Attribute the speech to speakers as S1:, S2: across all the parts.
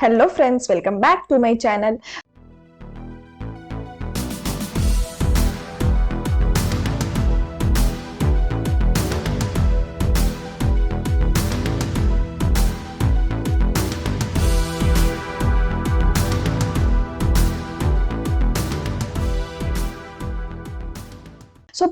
S1: Hello friends, welcome back to my channel.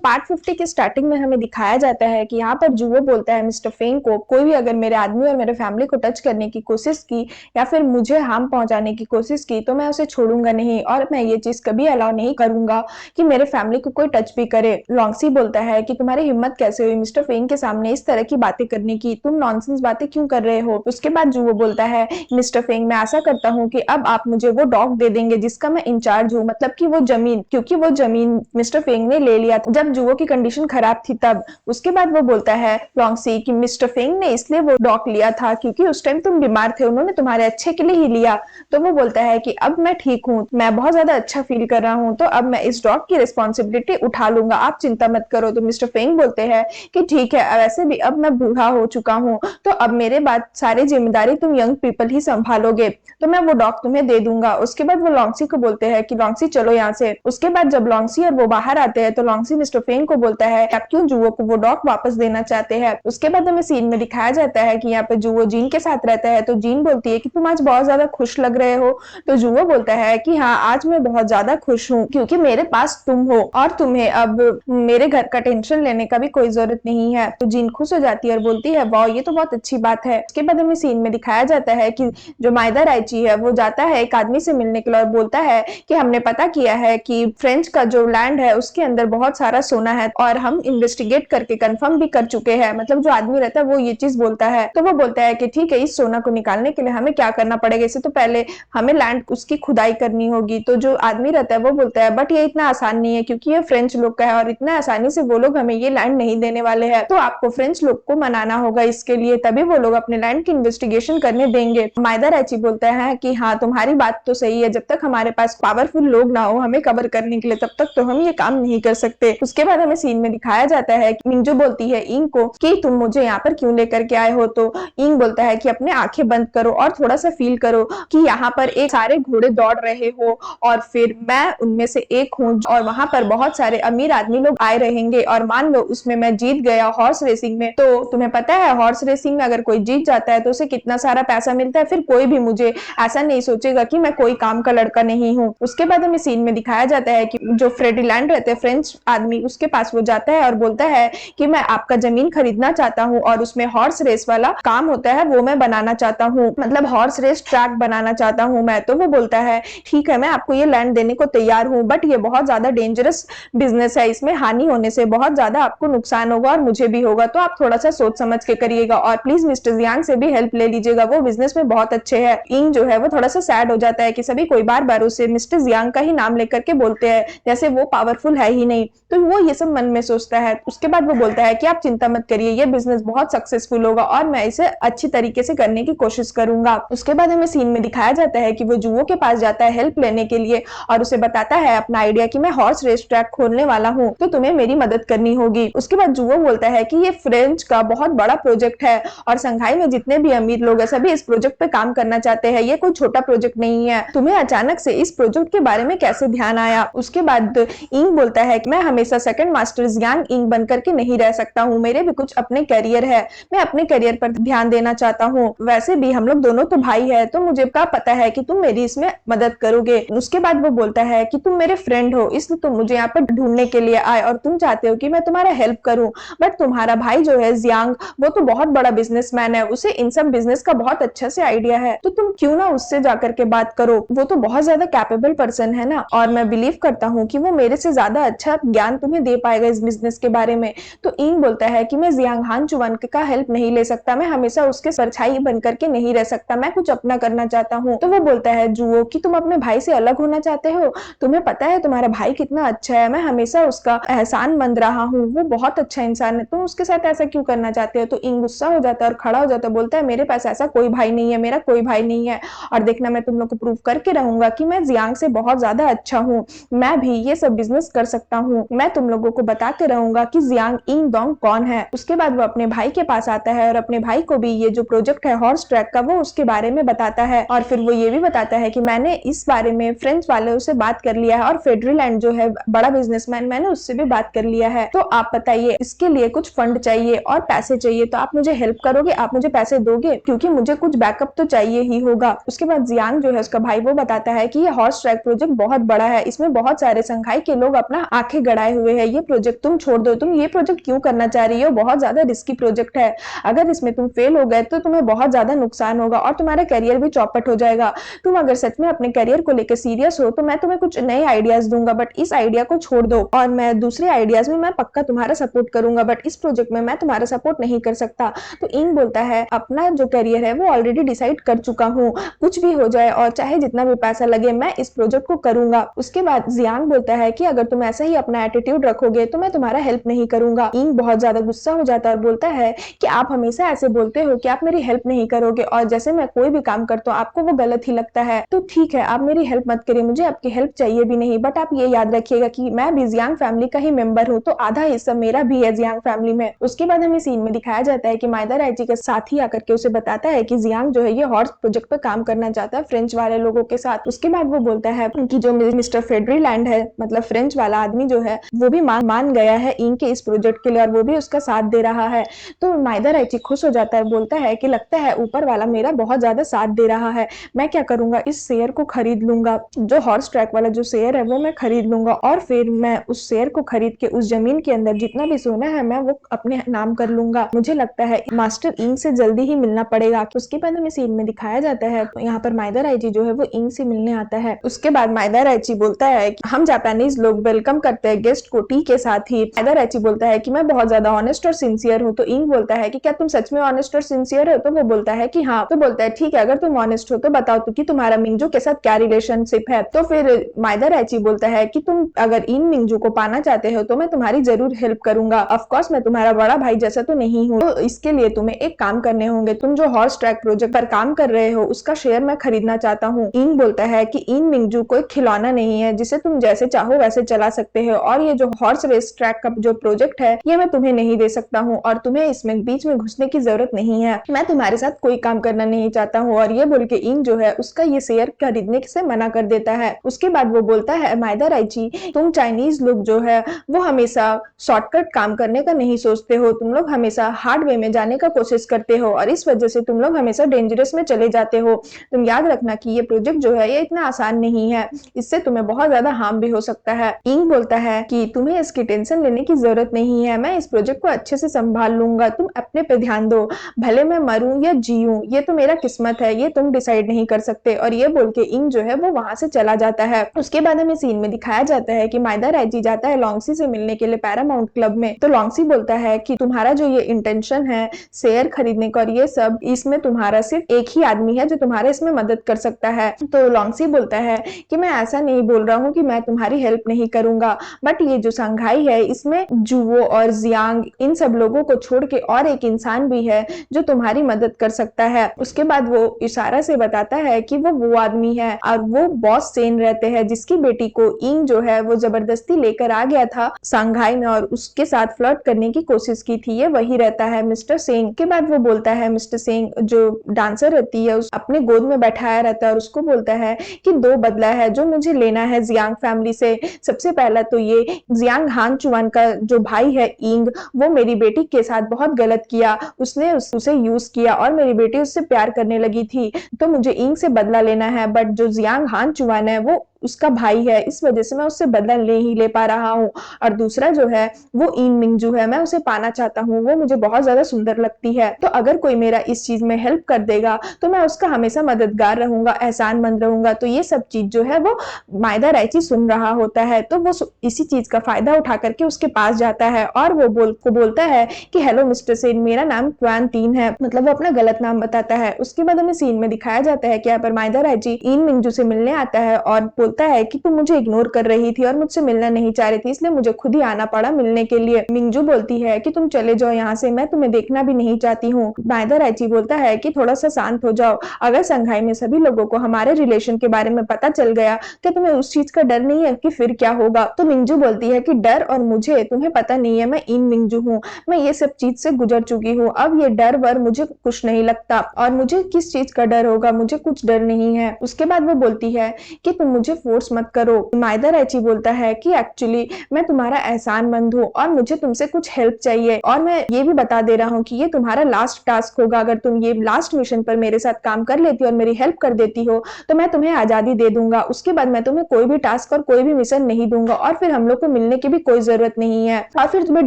S1: Part 50 की starting में हमें दिखाया जाता है कि यहाँ पर जुवो बोलता है मिस्टर फेंग को, कोई भी अगर मेरे आदमी और मेरे फैमिली को टच करने की कोशिश की या फिर मुझे हार्म पहुंचाने की कोशिश की तो मैं उसे छोड़ूंगा नहीं और मैं ये चीज कभी अलाउ नहीं करूंगा कि मेरे फैमिली को कोई टच भी करे। लॉन्गसी बोलता है कि तुम्हारी हिम्मत कैसे हुई मिस्टर फेंग के सामने इस तरह की बातें करने की, तुम नॉनसेंस बातें क्यों कर रहे हो। उसके बाद जुवो बोलता है मिस्टर फेंग, मैं आशा करता हूँ कि अब आप मुझे वो डॉग दे देंगे जिसका मैं इंचार्ज हूँ, मतलब कि वो जमीन, क्योंकि वो जमीन मिस्टर फेंग ने ले लिया जब जुवो की कंडीशन खराब थी तब। उसके बाद वो बोलता है लॉन्गसी कि मिस्टर फेंग ने इसलिए वो डॉग लिया था क्योंकि उस टाइम तुम बीमार थे, उन्होंने तुम्हारे अच्छे के लिए ही लिया। तो वो बोलता है कि अब मैं ठीक हूँ, मैं बहुत ज्यादा अच्छा फील कर रहा हूँ, तो अब मैं इस डॉग की रिस्पॉन्सिबिलिटी उठा लूंगा, आप चिंता मत करो। तो मिस्टर फेंग बोलते हैं कि ठीक है, वैसे भी अब मैं बूढ़ा हो चुका हूँ तो अब मेरे बाद सारी जिम्मेदारी तुम यंग पीपल ही संभालोगे, तो मैं वो डॉग तुम्हें दे दूंगा। उसके बाद वो लॉन्गसी को बोलते हैं कि लॉन्गसी चलो यहाँ से। उसके बाद जब लॉन्गसी और वो बाहर आते हैं तो लॉन्गसी मिस्टर फेंग को बोलता है आप क्यों जुवो को वो डॉग वापस देना चाहते हैं। उसके बाद हमें सीन में दिखाया जाता है कि यहाँ पे जुवो जीन के साथ रहता है, तो जीन बोलती है कि तुम आज बहुत ज्यादा खुश लग रहे हो। तो जुवो बोलता है कि हाँ, आज मैं बहुत ज्यादा खुश हूँ क्योंकि मेरे पास तुम हो और तुम्हें अब मेरे घर का टेंशन लेने का भी कोई जरूरत नहीं है। तो जीन खुश हो जाती है और बोलती है वाह, ये तो बहुत अच्छी बात है। उसके बाद हमें सीन में दिखाया जाता है कि जो माइदा राइची है वो जाता है एक आदमी से मिलने के लिए और बोलता है कि हमने पता किया है कि फ्रेंच का जो लैंड है उसके अंदर बहुत सारा सोना है और हम इन्वेस्टिगेट करके कंफर्म भी कर चुके हैं। मतलब जो आदमी रहता है वो ये चीज बोलता है। तो वो बोलता है कि ठीक है, इस सोना को निकालने के लिए हमें क्या करना पड़ेगा, इससे तो पहले हमें लैंड उसकी खुदाई करनी होगी। तो जो आदमी रहता है वो बोलता है बट ये इतना आसान नहीं है क्योंकि ये फ्रेंच लोग का है और इतना आसानी से वो लोग हमें ये लैंड नहीं देने वाले हैं, तो आपको फ्रेंच लोग को मनाना होगा इसके लिए, तभी वो लोग अपने लैंड की इन्वेस्टिगेशन करने देंगे। माइदा राइची बोलता है कि हाँ, तुम्हारी बात तो सही है, जब तक हमारे पास पावरफुल लोग ना हो हमें कवर करने के लिए तब तक तो हम ये काम नहीं कर सकते। उसके बाद हमें सीन में दिखाया जाता है कि मिंजो बोलती है इंग को कि तुम मुझे यहाँ पर क्यों लेकर के आए हो। तो इंग बोलता है कि अपने आंखें बंद करो और थोड़ा सा फील करो कि यहाँ पर एक सारे घोड़े दौड़ रहे हो और फिर मैं उनमें से एक हूँ और वहां पर बहुत सारे अमीर आदमी लोग आए रहेंगे और मान लो उसमें मैं जीत गया हॉर्स रेसिंग में, तो तुम्हें पता है हॉर्स रेसिंग में अगर कोई जीत जाता है तो उसे कितना सारा पैसा मिलता है, फिर कोई भी मुझे ऐसा नहीं सोचेगा कि मैं कोई काम का लड़का नहीं हूँ। उसके बाद हमें सीन में दिखाया जाता है कि जो फ्रेडिलैंड रहते हैं फ्रेंच आदमी, उसके पास वो जाता है और बोलता है कि मैं आपका जमीन खरीदना चाहता हूँ और उसमें हॉर्स रेस वाला काम होता है वो मैं बनाना चाहता हूँ, मतलब हॉर्स रेस ट्रैक बनाना चाहता हूँ मैं। तो वो बोलता है ठीक है, मैं आपको ये लैंड देने को तैयार हूँ बट ये बहुत ज्यादा डेंजरस बिजनेस है, इसमें हानि होने से बहुत ज्यादा आपको नुकसान होगा और मुझे भी होगा, तो आप थोड़ा सा सोच समझ के करिएगा और प्लीज मिस्टर जियांग से भी हेल्प ले लीजिएगा, वो बिजनेस में बहुत अच्छे हैं। इंग जो है वो थोड़ा सा सैड हो जाता है कि सभी कोई बार बार उसे मिस्टर जियांग का ही नाम लेकर के बोलते हैं जैसे वो पावरफुल है ही नहीं, तो वो ये सब मन में सोचता है। उसके बाद वो बोलता है कि आप चिंता मत करिए, ये बिजनेस बहुत सक्सेसफुल होगा और मैं इसे अच्छी तरीके से करने की कोशिश करूंगा। उसके बाद हमें सीन में दिखाया जाता है कि वो जुवो के पास जाता है हेल्प लेने के लिए और उसे बताता है अपना आइडिया कि मैं हॉर्स रेस ट्रैक खोलने वाला हूँ तो तुम्हें मेरी मदद करनी होगी। उसके बाद जुवो बोलता है कि ये फ्रेंच का बहुत बड़ा प्रोजेक्ट है और संघाई में जितने भी अमीर लोग हैं सभी इस प्रोजेक्ट पे काम करना चाहते हैं, ये कोई छोटा प्रोजेक्ट नहीं है, तुम्हें अचानक से इस प्रोजेक्ट के बारे में कैसे ध्यान आया। उसके बाद इंग बोलता है कि मैं हमेशा सेकंड मास्टर जियांग इंग बन करके नहीं रह सकता हूँ, मेरे भी कुछ अपने करियर है, मैं अपने करियर पर ध्यान देना चाहता हूँ, वैसे भी हम लोग दोनों तो भाई है तो मुझे क्या पता है कि तुम मेरी इसमें मदद करोगे। उसके बाद वो बोलता है कि तुम मेरे फ्रेंड हो इसलिए तुम मुझे यहाँ पर ढूंढने के लिए आए और तुम चाहते हो कि मैं तुम्हारा हेल्प करूं, बट तुम्हारा भाई जो है जियांग वो तो बहुत बड़ा बिजनेसमैन है, उसे इन सब बिजनेस का बहुत अच्छा से आइडिया है, तो तुम क्यों ना उससे जाकर के बात करो, वो तो बहुत ज्यादा कैपेबल पर्सन है ना और मैं बिलीव करता हूँ कि वो मेरे से ज्यादा अच्छा ज्ञान तुम्हें दे पाएगा इस बिजनेस के बारे में। तो इंग बोलता है कि मैं जियांग हान चुवान का हेल्प नहीं ले सकता, मैं हमेशा उसके परछाई बन करके नहीं रह सकता, मैं कुछ अपना करना चाहता हूँ। तो वो बोलता है जुओ कि तुम अपने भाई से अलग होना चाहते हो, तुम्हें पता है तुम्हारा भाई कितना अच्छा है, मैं हमेशा उसका एहसानमंद रहा हूँ, वो बहुत अच्छा इंसान है, तुम उसके साथ ऐसा क्यों करना चाहते हो। तो इंग गुस्सा हो जाता है और खड़ा हो जाता है, बोलता है मेरे पास ऐसा कोई भाई नहीं है, मेरा कोई भाई नहीं है और देखना मैं तुम लोग को प्रूव करके रहूंगा कि मैं जियांग से बहुत ज्यादा अच्छा हूँ, मैं भी ये सब बिजनेस कर सकता हूँ, मैं तुम लोगों को बताते रहूंगा कि जियांग इंग डोंग कौन है। उसके बाद वो अपने भाई के पास आता है और अपने भाई को भी ये जो प्रोजेक्ट है हॉर्स ट्रैक का वो उसके बारे में बताता है, और फिर वो ये भी बताता है कि मैंने इस बारे में फ्रेंच वालों से बात कर लिया है और फेडरलैंड जो है बड़ा बिजनेसमैन, मैंने उससे भी बात कर लिया है। तो आप बताइए, इसके लिए कुछ फंड चाहिए और पैसे चाहिए, तो आप मुझे हेल्प करोगे, आप मुझे पैसे दोगे, क्योंकि मुझे कुछ बैकअप तो चाहिए ही होगा। उसके बाद जियांग जो है उसका भाई वो बताता है कि ये हॉर्स ट्रैक प्रोजेक्ट बहुत बड़ा है, इसमें बहुत सारे संघाई के लोग अपना आंखें गड़ाए हुए हैं, ये प्रोजेक्ट तुम छोड़ दो, तुम ये प्रोजेक्ट क्यों करना चाह रही हो, बहुत ज्यादा रिस्की प्रोजेक्ट है, अगर इसमें तुम फेल हो गए तो तुम्हें बहुत ज्यादा नुकसान होगा और तुम्हारा करियर भी चौपट हो जाएगा। तुम अगर सच में अपने करियर को लेकर सीरियस हो तो मैं तुम्हें कुछ नए आइडियाज दूंगा, बट इस आइडिया को छोड़ दो, और मैं दूसरे आइडियाज में मैं पक्का तुम्हारा सपोर्ट करूंगा, बट इस प्रोजेक्ट में मैं तुम्हारा सपोर्ट नहीं कर सकता। तो इंग बोलता है अपना जो करियर है वो ऑलरेडी डिसाइड कर चुका हूँ, कुछ भी हो जाए और चाहे जितना भी पैसा लगे मैं इस प्रोजेक्ट को करूंगा। उसके बाद जियांग बोलता है कि अगर तुम ऐसा ही अपना एटीट्यूड रखोगे तो मैं तुम्हारा हेल्प नहीं करूंगा। इंग बहुत ज्यादा गुस्सा हो जाता है और बोलता है कि आप हमेशा ऐसे बोलते हो कि आप मेरी हेल्प नहीं करोगे, और जैसे मैं कोई भी काम करता हूँ आपको वो गलत ही लगता है, तो ठीक है आप मेरी हेल्प मत करिए, मुझे आपकी हेल्प चाहिए भी नहीं, बट आप ये याद रखिएगा कि मैं भी जियांग फैमिली का ही मेंबर हूँ, तो आधा हिस्सा मेरा भी है जियांग फैमिली में। उसके बाद हमें सीन में दिखाया जाता है कि माइदा राइची का साथी आकर के उसे बताता है कि जियांग जो है ये हॉर्स प्रोजेक्ट पर काम करना चाहता है फ्रेंच वाले लोगों के साथ। उसके बाद वो बोलता है कि जो मिस्टर फेडरलैंड है, मतलब फ्रेंच वाला आदमी जो है, वो भी मान गया है इंग के इस प्रोजेक्ट के लिए और वो भी उसका साथ दे रहा है। तो माइदा राइची खुश हो जाता है, बोलता है कि लगता है ऊपर वाला मेरा बहुत ज्यादा साथ दे रहा है, मैं क्या करूंगा, इस शेयर को खरीद लूंगा, जो हॉर्स ट्रैक वाला जो शेयर है वो मैं खरीद लूंगा, और फिर मैं उस शेयर को खरीद के उस जमीन के अंदर जितना भी सोना है मैं वो अपने नाम कर लूंगा। मुझे लगता है मास्टर इंग से जल्दी ही मिलना पड़ेगा। उसके बाद हमें सीन में दिखाया जाता है यहाँ पर माइदा राइची जो है वो इंग से मिलने आता है। उसके बाद माइदा राइची बोलता है कि हम जापानीज लोग वेलकम करते हैं गेस्ट को टी के साथ ही। माइदा राइची बोलता है कि मैं बहुत ज्यादा ऑनेस्ट और सिंसियर हूँ। तो इंग बोलता है कि क्या तुम सच में ऑनेस्ट और सिंसियर हो? तो वो बोलता है कि हाँ। तो बोलता है ठीक है, अगर तुम ऑनेस्ट हो तो बताओ तो कि तुम्हारा मिंजू के साथ क्या रिलेशनशिप है। तो फिर माइदा राइची बोलता है कि तुम अगर इन मिंजू को पाना चाहते हो तो मैं तुम्हारी जरूर हेल्प करूंगा, ऑफ कोर्स मैं तुम्हारा बड़ा भाई जैसा तो नहीं हूँ, तो इसके लिए तुम्हें एक काम करने होंगे, तुम जो हॉर्स ट्रैक प्रोजेक्ट पर काम कर रहे हो उसका शेयर मैं खरीदना चाहता हूँ। इंग बोलता है कि इन मिंजू कोई खिलौना नहीं है जिसे तुम जैसे चाहो वैसे चला सकते हो, और ये जो हॉर्स रेस ट्रैक का जो प्रोजेक्ट है ये मैं तुम्हें नहीं दे सकता हूँ और तुम्हें इसमें बीच में घुसने की जरूरत नहीं है, मैं तुम्हारे साथ कोई काम करना नहीं चाहता हूँ। और ये बोल के इंग जो है उसका ये शेयर खरीदने से मना कर देता है। उसके बाद वो बोलता है माइदा राइची तुम चाइनीज लोग जो है वो हमेशा शॉर्टकट काम करने का नहीं सोचते हो, तुम लोग हमेशा हार्ड वे में जाने का कोशिश करते हो और इस वजह से तुम लोग हमेशा डेंजरस में चले जाते हो। तुम याद रखना कि ये प्रोजेक्ट जो है ये इतना आसान नहीं है, इससे तुम्हें बहुत ज्यादा हार्म भी हो सकता है। इंग बोलता है कि तुम्हें इसकी टेंशन लेने की जरूरत नहीं है, मैं इस प्रोजेक्ट को अच्छे से संभाल लूंगा, तुम अपने पे ध्यान दो, भले मैं मरूं या जीऊं ये तो मेरा किस्मत है, ये तुम डिसाइड नहीं कर सकते। और ये बोल के इंग जो है वो वहां से चला जाता है। उसके बाद हमें सीन में दिखाया जाता है कि माइदा राइची जाता है लॉन्गसी से मिलने के लिए पैरामाउंट क्लब में। तो लॉन्गसी बोलता है कि तुम्हारा जो ये इंटेंशन है शेयर खरीदने का और ये सब, इसमें तुम्हारा सिर्फ एक ही आदमी है जो तुम्हारे इसमें मदद कर सकता है। तो लॉन्गसी बोलता है कि मैं ऐसा नहीं बोल रहा हूँ कि मैं तुम्हारी हेल्प नहीं करूंगा, बट ये जो संघाई है इसमें जुवो और जियांग इन सब लोगों को छोड़ के और एक इंसान भी है जो तुम्हारी मदद कर सकता है। उसके बाद वो इशारा से बताता है कि वो आदमी है और वो बॉस सेन रहते हैं जिसकी बेटी को इंग जो है वो जबरदस्ती लेकर आ गया था संघाई में और उसके साथ फ्लर्ट करने की कोशिश की थी, ये वही रहता है मिस्टर सिंह। के बाद वो बोलता है मिस्टर सिंह जो डांसर रहती है उस अपने गोद में बैठाया रहता है और उसको बोलता है कि दो बदला है जो मुझे लेना है जियांग फैमिली से। सबसे पहला तो ये जियांग हान चुआन का जो भाई है इंग, वो मेरी बेटी के साथ बहुत गलत किया, उसने उसे यूज किया और मेरी बेटी उससे प्यार करने लगी थी, तो मुझे इंग से बदला लेना है। बट जो जियांग हान चुआन है वो उसका भाई है, इस वजह से मैं उससे बदला नहीं ले पा रहा हूँ। और दूसरा जो है वो इन मिंजू है, मैं उसे पाना चाहता हूँ, वो मुझे बहुत ज्यादा सुंदर लगती है, तो अगर कोई मेरा इस चीज में हेल्प कर देगा तो मैं उसका हमेशा मददगार रहूंगा, एहसानमंद रहूंगा। तो ये सब चीज जो है वो माइदा राइची सुन रहा होता है, तो वो इसी चीज का फायदा उठा करके उसके पास जाता है और वो बोलता है कि हेलो मिस्टर सेन, मेरा नाम क्वान तीन है, मतलब वो अपना गलत नाम बताता है। उसके बाद हमें सीन में दिखाया जाता है कि यहाँ पर माइदा राइची इन मिंजू से मिलने आता है और बोलता है कि तुम मुझे इग्नोर कर रही थी और मुझसे मिलना नहीं चाह रही थी, इसलिए मुझे खुद ही आना पड़ा मिलने के लिए। मिंजू बोलती है कि तुम चले जाओ यहाँ से, मैं तुम्हें देखना भी नहीं चाहती हूँ। माइदा राइची बोलता है कि थोड़ा सा शांत हो जाओ, अगर संघाई में सभी लोगों को हमारे रिलेशन के बारे में पता चल गया तो तुम्हें उस चीज का डर नहीं है कि फिर क्या होगा। तो मिंजू बोलती है कि डर और मुझे तुम्हें पता नहीं है, मैं इन मिंजू हूँ, मैं ये सब चीज से गुजर चुकी हूँ, अब ये डर वर मुझे कुछ नहीं लगता और मुझे किस चीज का डर होगा, मुझे कुछ डर नहीं है। उसके बाद वो बोलती है कि तुम मुझे फोर्स मत करो। माइदा राइची बोलता है कि एक्चुअली मैं तुम्हारा एहसानमंद हूँ और मुझे तुमसे कुछ हेल्प चाहिए और मैं ये भी बता दे रहा हूँ कि ये तुम्हारा लास्ट टास्क होगा, अगर तुम ये लास्ट मिशन पर मेरे साथ काम कर लेती हो और मेरी हेल्प कर देती हो तो मैं तुम्हें आजादी दे दूंगा, उसके बाद मैं तुम्हें कोई भी टास्क और कोई भी मिशन नहीं दूंगा और फिर हम लोग को मिलने की भी कोई जरूरत नहीं है और फिर तुम्हें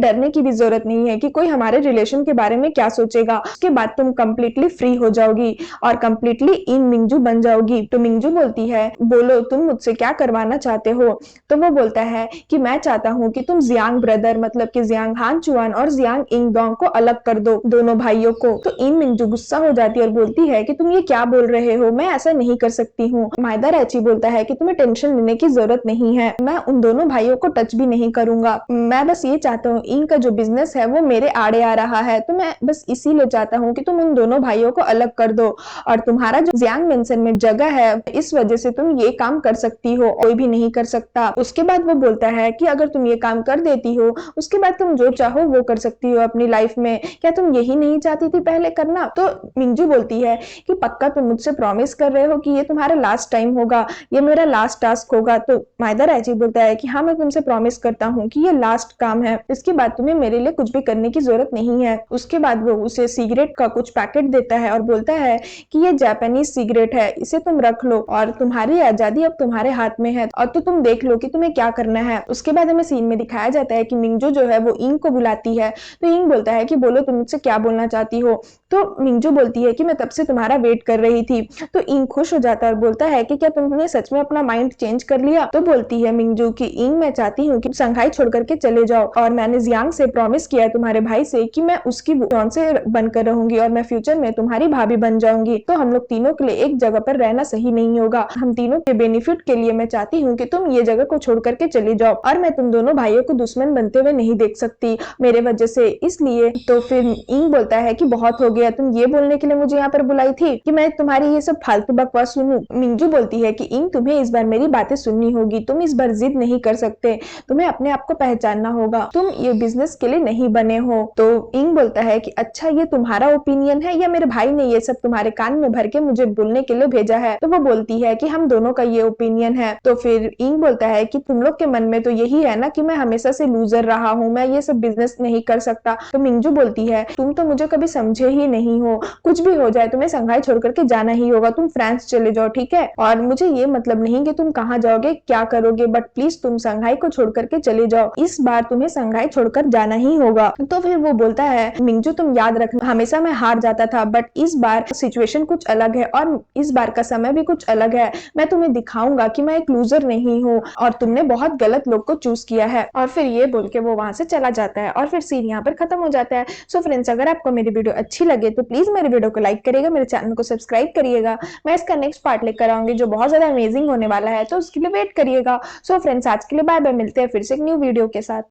S1: डरने की भी जरूरत नहीं है कि कोई हमारे रिलेशन के बारे में क्या सोचेगा। उसके बाद तुम कंप्लीटली फ्री हो जाओगी और कंप्लीटली इन मिंजू बन जाओगी। तो मिंजू बोलती है बोलो तुम मुझसे क्या करवाना चाहते हो। तो वो बोलता है कि मैं चाहता हूँ कि तुम जियांग ब्रदर मतलब कि जियांग हान चुआन और जियांग इंगडोंग को अलग कर दो, दोनों भाइयों को। तो इन मिंजू गुस्सा हो जाती है और बोलती है कि तुम ये क्या बोल रहे हो, मैं ऐसा नहीं कर सकती हूँ। माइदा राइची बोलता है कि तुम्हें टेंशन लेने की जरूरत नहीं है, मैं उन दोनों भाइयों को टच भी नहीं करूंगा, मैं बस ये चाहता हूँ इनका जो बिजनेस है वो मेरे आड़े आ रहा है, तो मैं बस इसीलिए चाहता हूँ कि तुम उन दोनों भाइयों को अलग कर दो और तुम्हारा जो जियांग मेंशन में जगह है इस वजह से तुम ये काम कर सकती हो, कोई भी नहीं कर सकता। उसके बाद वो बोलता है कि अगर तुम ये काम कर देती हो उसके बाद तुम जो चाहो वो कर सकती हो अपनी लाइफ में, क्या तुम यही नहीं चाहती थी पहले करना। तो मिंजू बोलती है कि पक्का तुम मुझसे प्रॉमिस कर रहे हो कि ये तुम्हारा लास्ट टाइम होगा, ये मेरा लास्ट टास्क होगा। तो माइदा राइची बोलता है कि हाँ मैं तुमसे प्रॉमिस करता हूँ कि ये लास्ट काम है, इसके बाद तुम्हें मेरे लिए कुछ भी करने की जरूरत नहीं है। उसके बाद वो उसे सिगरेट का कुछ पैकेट देता है और बोलता है कि ये जापानीज सिगरेट है, इसे तुम रख लो और तुम्हारी आजादी अब तुम्हारे हाथ में है और तो तुम देख लो कि तुम्हें क्या करना है। उसके बाद हमें सीन में दिखाया जाता है कि मिंजू जो है वो इंग को बुलाती है। तो इंग बोलता है कि बोलो तुम मुझसे क्या बोलना चाहती हो। तो मिंजू बोलती है कि मैं तब से तुम्हारा वेट कर रही थी। तो इंग खुश हो जाता है और बोलता है कि क्या तुमने सच में अपना माइंड चेंज कर लिया। तो बोलती है मिंजू कि इंग मैं चाहती हूँ कि संघाई छोड़ करके चले जाओ और मैंने जियांग से प्रॉमिस किया है तुम्हारे भाई से कि मैं उसकी से बनकर रहूंगी और मैं फ्यूचर में तुम्हारी भाभी बन जाऊंगी, तो हम लोग तीनों के लिए एक जगह पर रहना सही नहीं होगा, हम तीनों के बेनिफिट के लिए मैं चाहती हूँ कि तुम ये जगह को छोड़ करके चले जाओ और मैं तुम दोनों भाइयों को दुश्मन बनते हुए नहीं देख सकती मेरे वजह से, इसलिए। तो फिर इंग बोलता है कि बहुत हो गया, तुम ये बोलने के लिए मुझे यहाँ पर बुलाई थी कि मैं तुम्हारी ये सब फालतू बकवास सुनूं। मिंजू बोलती है कि इंग तुम्हें इस बार मेरी बातें सुननी होगी, तुम इस बार जिद नहीं कर सकते, तुम्हें अपने आप को पहचानना होगा, तुम ये बिजनेस के लिए नहीं बने हो। तो इंग बोलता है कि अच्छा ये तुम्हारा ओपिनियन है या मेरे भाई ने ये सब तुम्हारे कान में भर के मुझे बोलने के लिए भेजा है। तो वो बोलती है कि हम दोनों का ये ओपिनियन है। तो फिर इंग बोलता है कि तुम लोग के मन में तो यही है ना कि मैं हमेशा से लूजर रहा हूँ, मैं ये सब बिजनेस नहीं कर सकता। तो मिंजू बोलती है तुम तो मुझे कभी समझे ही नहीं हो, कुछ भी हो जाए तुम्हें संघाई छोड़ करके जाना ही होगा, तुम फ्रांस चले जाओ ठीक है, और मुझे ये मतलब नहीं कि तुम कहाँ जाओगे क्या करोगे, बट प्लीज तुम संघाई को छोड़ करके चले जाओ, इस बार तुम्हें संघाई छोड़कर जाना ही होगा। तो फिर वो बोलता है मिंजू तुम याद रखना हमेशा मैं हार जाता था बट इस बार सिचुएशन कुछ अलग है और इस बार का समय भी कुछ अलग है, मैं तुम्हें दिखाऊंगा कि मैं एक लूजर नहीं हूँ और तुमने बहुत गलत लोग को चूज किया है। और फिर ये बोल के वो वहां से चला जाता है और फिर सीन यहाँ पर खत्म हो जाता है। सो फ्रेंड्स अगर आपको मेरी वीडियो अच्छी लगे तो प्लीज मेरे वीडियो को लाइक करिएगा, मेरे चैनल को सब्सक्राइब करिएगा, मैं इसका नेक्स्ट पार्ट लेकर आऊंगी जो बहुत ज्यादा अमेजिंग होने वाला है, तो उसके लिए वेट करिएगा। सो फ्रेंड्स आज के लिए बाय बाय, मिलते हैं फिर से एक न्यू वीडियो के साथ।